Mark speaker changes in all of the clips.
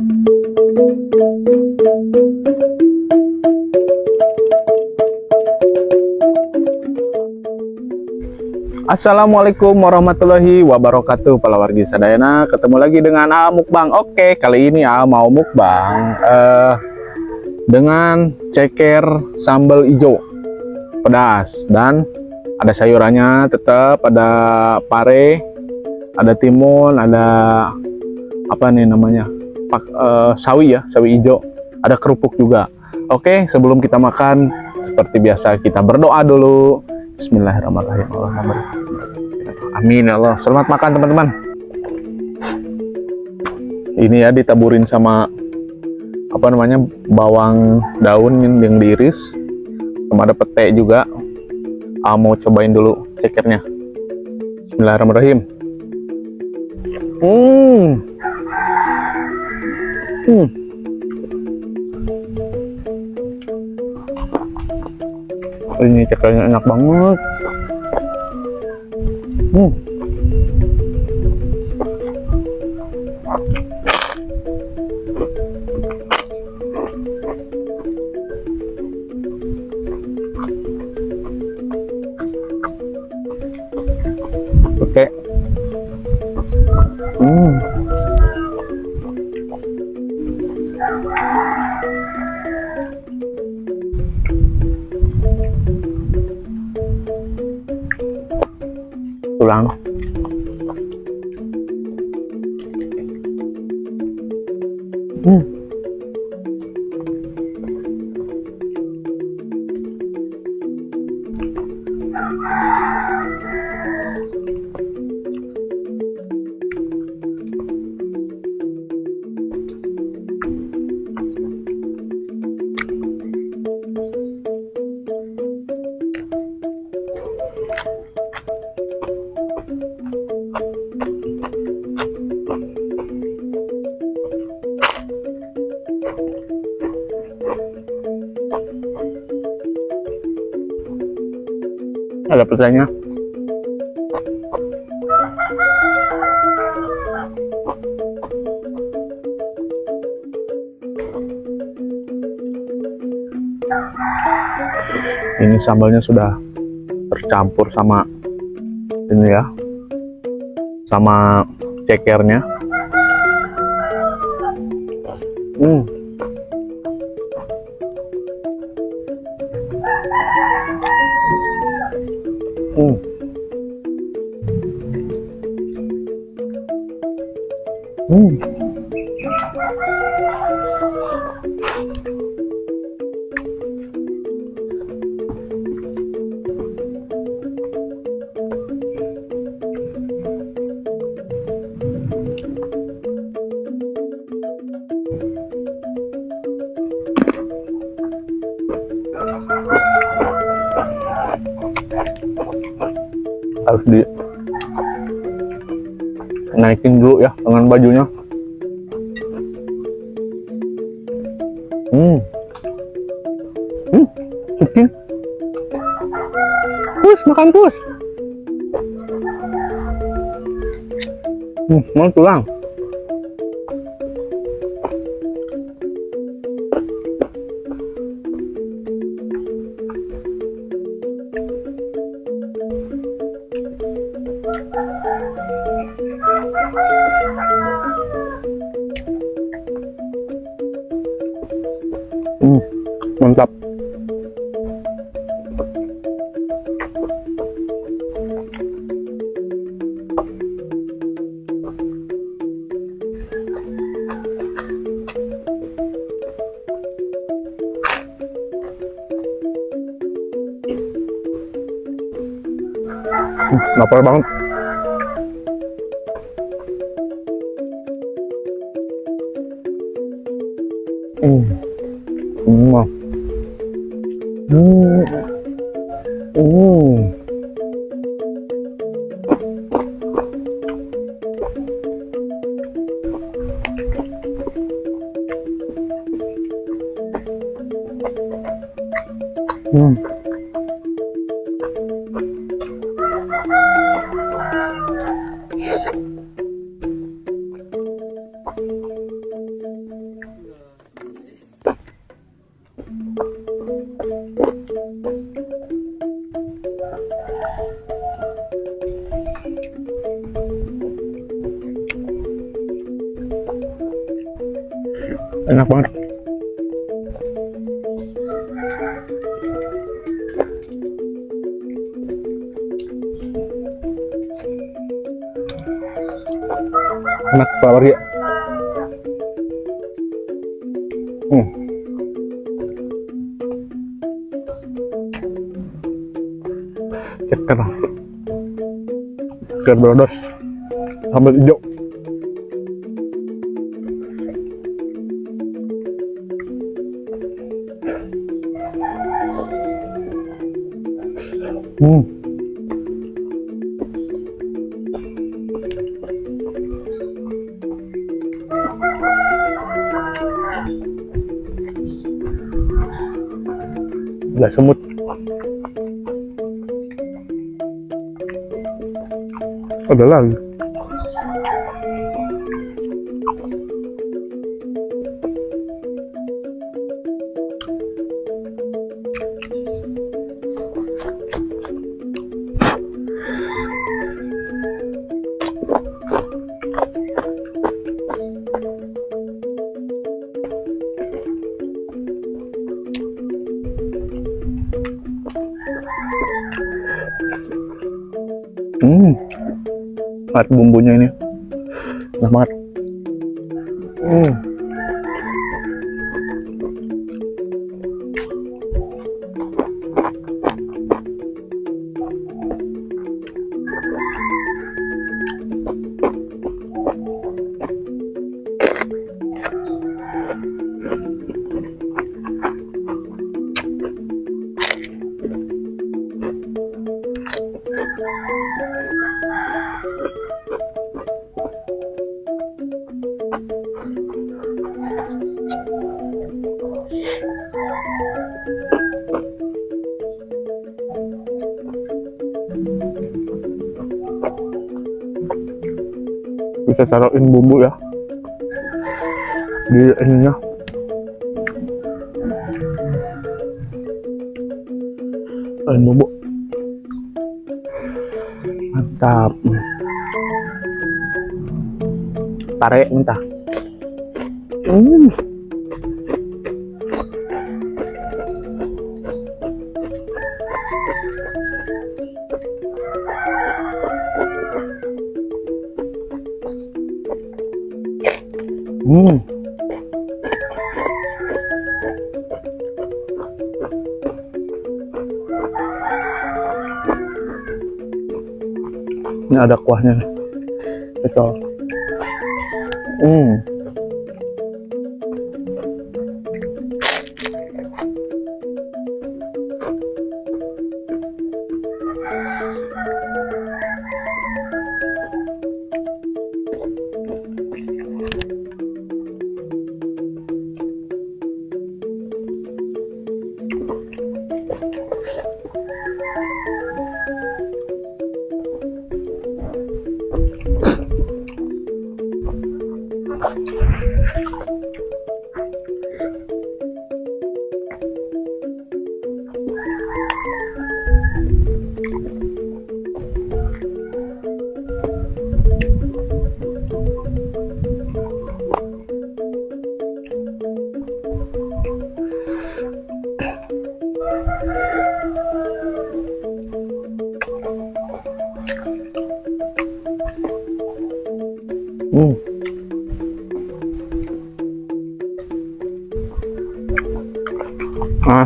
Speaker 1: Assalamualaikum warahmatullahi wabarakatuh, para wargi sadayana. Ketemu lagi dengan A Mukbang. Oke, kali ini A mau mukbang dengan ceker sambal hijau pedas, dan ada sayurannya, tetap ada pare, ada timun, ada apa nih namanya, sawi ya, sawi hijau, ada kerupuk juga. Oke, sebelum kita makan seperti biasa kita berdoa dulu. Bismillahirrahmanirrahim. Amin ya Allah. Selamat makan teman-teman. Ini ya ditaburin sama apa namanya, bawang daun yang diiris, sama ada pete juga. Mau cobain dulu cekernya. Bismillahirrahmanirrahim. Ini cekernya enak banget. Oke. Tulang. Ada petanya. Ini sambalnya sudah tercampur sama ini ya, sama cekernya. Harus di naikin dulu ya dengan bajunya. Bikin pus, makan pus. Mau tulang. Mantap. Lapar banget. Enak banget. Enak apalagi ya. Ceker brodos sambal hijau. Nggak semut. Ada lagi. Lihat bumbunya ini, enak banget. Bisa taruhin bumbu ya di ininya. Taruhin bumbu, mantap. Pare mentah. Ini ada kuahnya nih. Betul.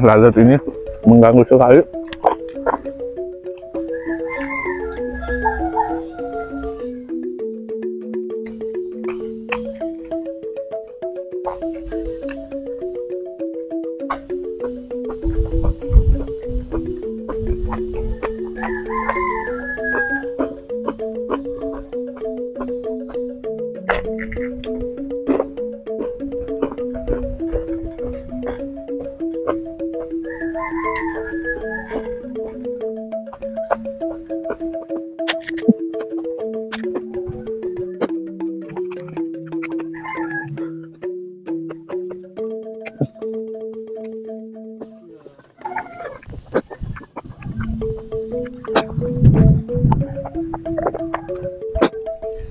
Speaker 1: Lalat ini mengganggu sekali.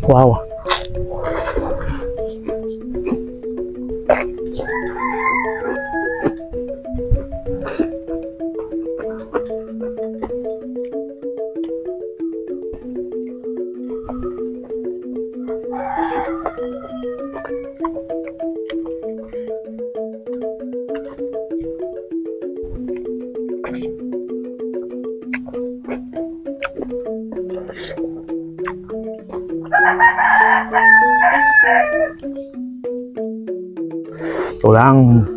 Speaker 1: Wow. Tulang.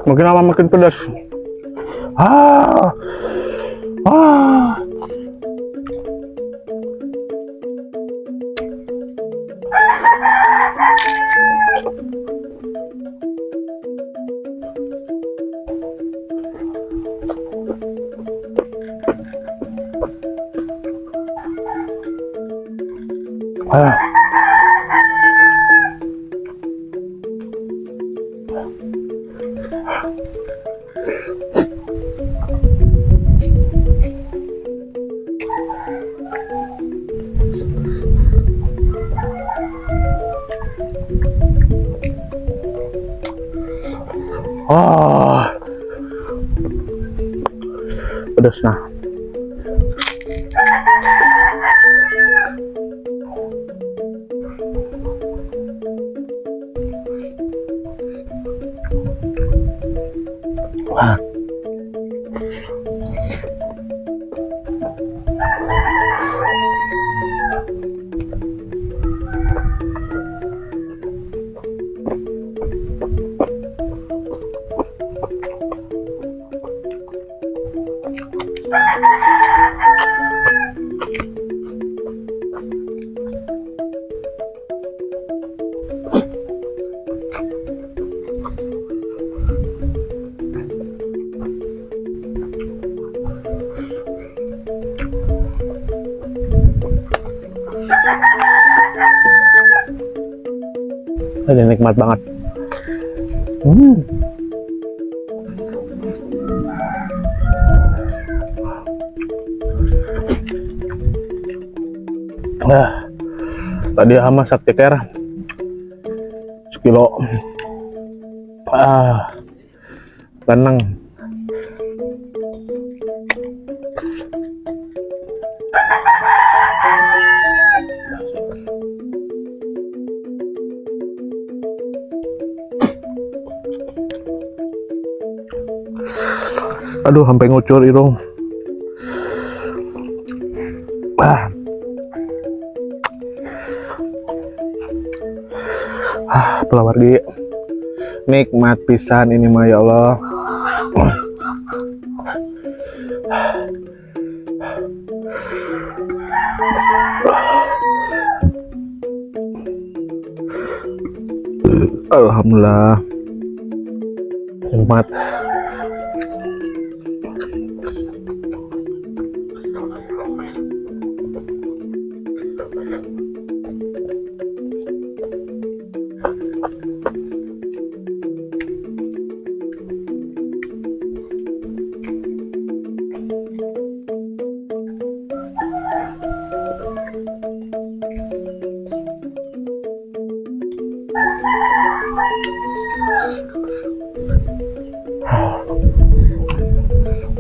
Speaker 1: Makin lama makin pedas. Ah, ah. Ah. Ah, pedas nah. Wah. Ini nikmat banget. Tadi sama sakti ker sekilo. Tenang. Aduh, sampai ngucur irung. Keluarga nikmat pisan ini mah ya Allah. Alhamdulillah nikmat.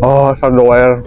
Speaker 1: Oh, sandower.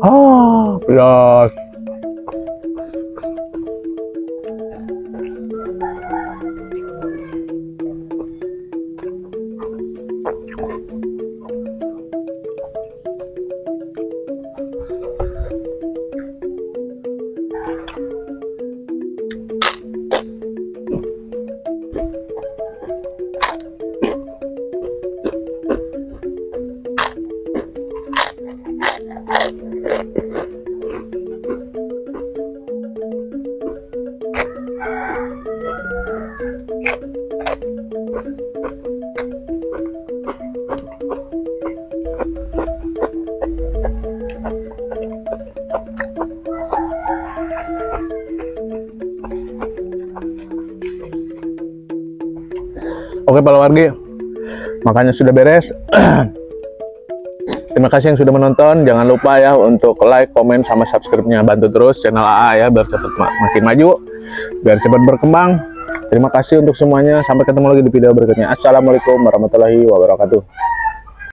Speaker 1: Oh, pedas. Oke Pak Wargi, makannya sudah beres. Terima kasih yang sudah menonton. Jangan lupa ya untuk like, komen, sama subscribe-nya. Bantu terus channel AA ya biar cepat makin maju, biar cepat berkembang. Terima kasih untuk semuanya. Sampai ketemu lagi di video berikutnya. Assalamualaikum warahmatullahi wabarakatuh.